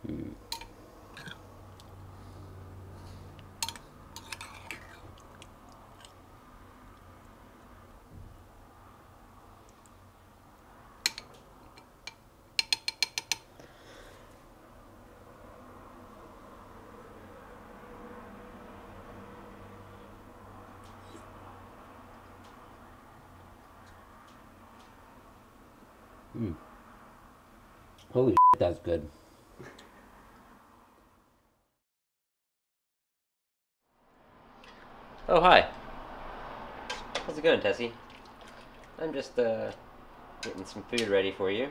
Hmm. Mm. Holy shit, that's good. Oh, hi. How's it going, Tessie? I'm just getting some food ready for you.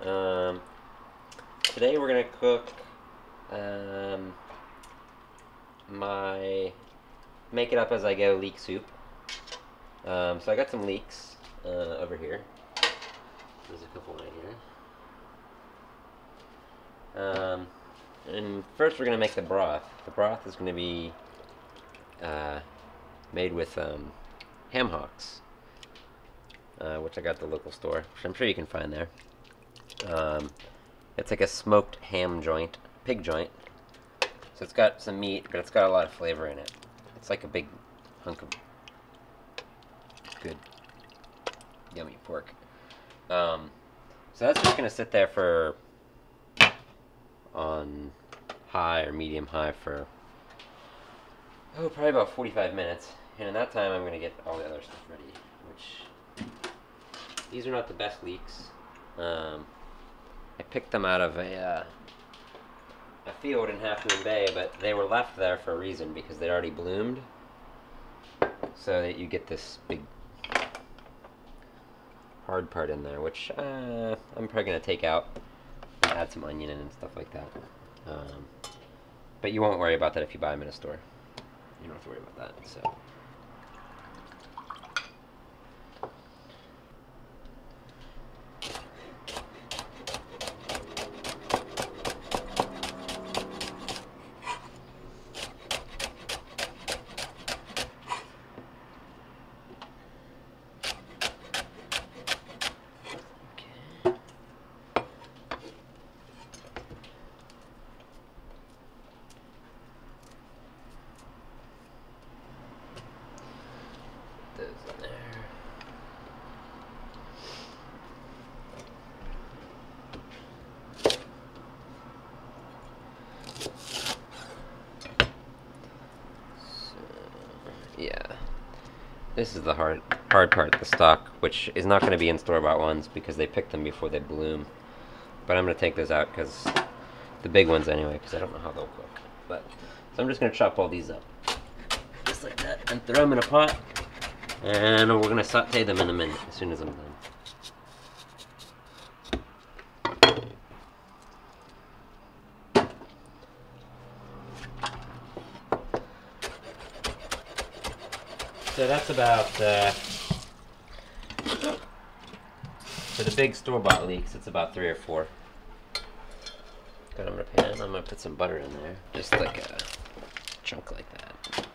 Today we're gonna cook my make it up as I go leek soup. So I got some leeks over here. There's a couple right here. And first we're gonna make the broth. The broth is gonna be made with ham hocks, which I got at the local store, which I'm sure you can find there. It's like a smoked ham joint, pig joint. So it's got some meat, but it's got a lot of flavor in it. It's like a big hunk of good, yummy pork. So that's just gonna sit there for on high or medium high for probably about 45 minutes. And in that time, I'm gonna get all the other stuff ready. Which these are not the best leeks. I picked them out of a field in Half Moon Bay, but they were left there for a reason because they'd already bloomed. So that you get this big hard part in there, which I'm probably gonna take out, add some onion in and stuff like that. But you won't worry about that if you buy them in a store. You don't have to worry about that. So. Those in there. So, yeah, this is the hard part, the stock, which is not going to be in store-bought ones because they pick them before they bloom. But I'm going to take those out because the big ones anyway, because I don't know how they'll cook. But so I'm just going to chop all these up, just like that, and throw them in a pot. And we're going to saute them in a minute as soon as I'm done. So that's about, for the big store-bought leeks, it's about 3 or 4. Got them in a pan. I'm going to put some butter in there, just like a chunk like that.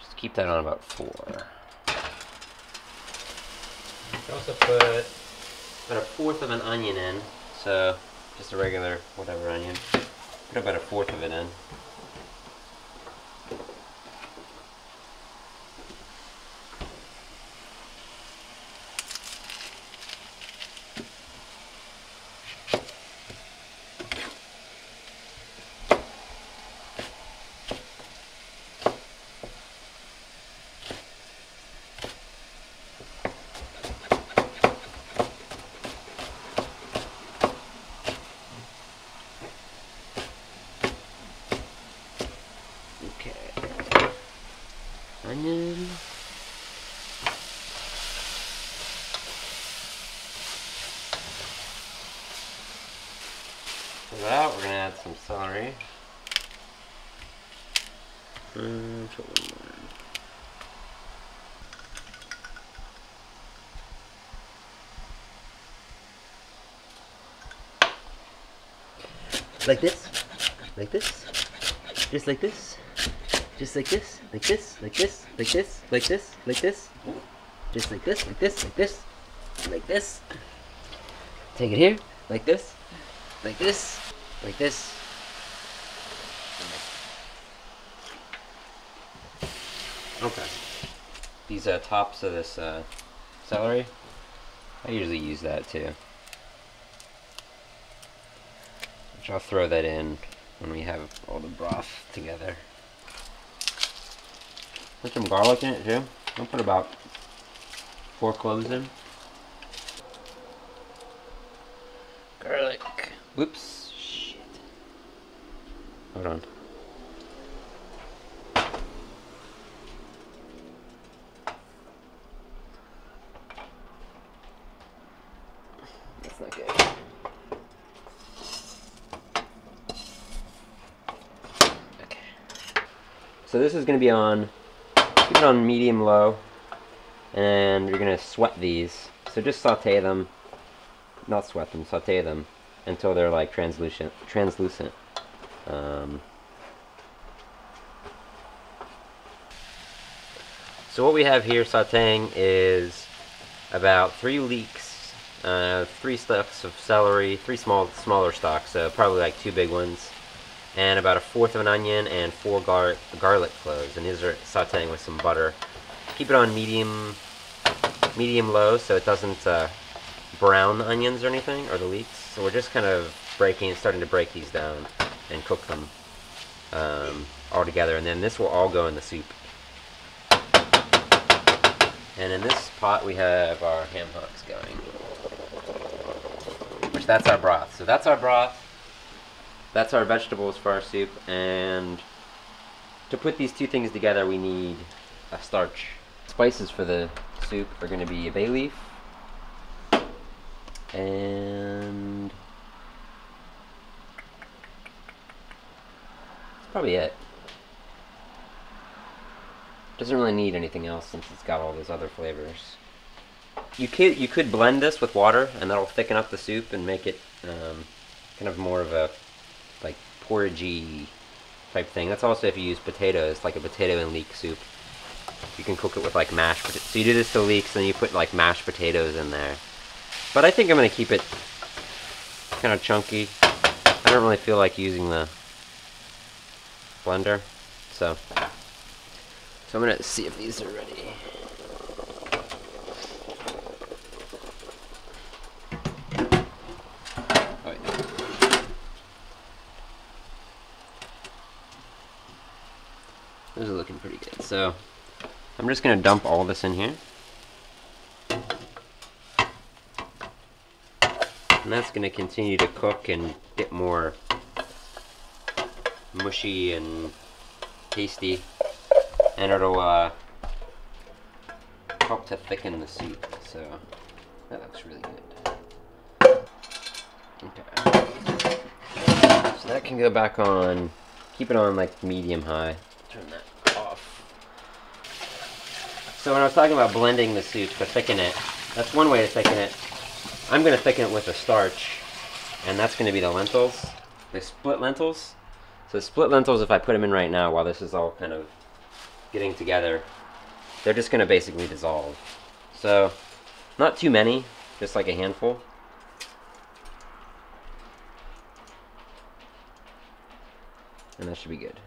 Just keep that on about 4. You can also put about 1/4 of an onion in, so just a regular whatever onion. Put about 1/4 of it in. Onion. For that, we're gonna add some celery. Put one more. Like this, just like this. Just like this, like this, like this, like this, like this, like this. Just like this, like this, like this, like this. Take it here, like this, like this. like this. Okay. These tops of this celery, I usually use that too. Which I'll throw that in when we have all the broth together. Put some garlic in it too. I'll put about 4 cloves in. Garlic. Whoops. Shit. Hold on. That's not good. Okay. So this is going to be on, keep it on medium-low, and you're going to sweat these. So just saute them, not sweat them, saute them until they're like translucent. So what we have here sauteing is about 3 leeks, 3 stalks of celery, 3 smaller stalks, so probably like 2 big ones, and about 1/4 of an onion and 4 garlic cloves, and these are sauteing with some butter. Keep it on medium-low so it doesn't brown the onions or anything, or the leeks. So we're just kind of starting to break these down and cook them all together, and then this will all go in the soup. And in this pot we have our ham hocks going, which that's our broth. So that's our broth, that's our vegetables for our soup, and to put these two things together we need a starch. Spices for the soup are going to be a bay leaf, and that's probably it. Doesn't really need anything else since it's got all those other flavors. You could blend this with water, and that'll thicken up the soup and make it kind of more of a like porridgey type thing. That's also if you use potatoes, like a potato and leek soup. You can cook it with like mashed potatoes. So you do this to leeks, and you put like mashed potatoes in there. But I think I'm gonna keep it kind of chunky. I don't really feel like using the blender, so I'm gonna see if these are ready. Oh, yeah. Those are looking pretty good. So I'm just gonna dump all this in here. And that's gonna continue to cook and get more mushy and tasty. And it'll help to thicken the soup, so that looks really good. Okay. So that can go back on, keep it on like medium-high. Turn that off. So when I was talking about blending the soup to thicken it, that's one way to thicken it. I'm going to thicken it with a starch, and that's going to be the lentils, the split lentils. So split lentils, if I put them in right now while this is all kind of getting together, they're just going to basically dissolve. So not too many, just like a handful. And that should be good.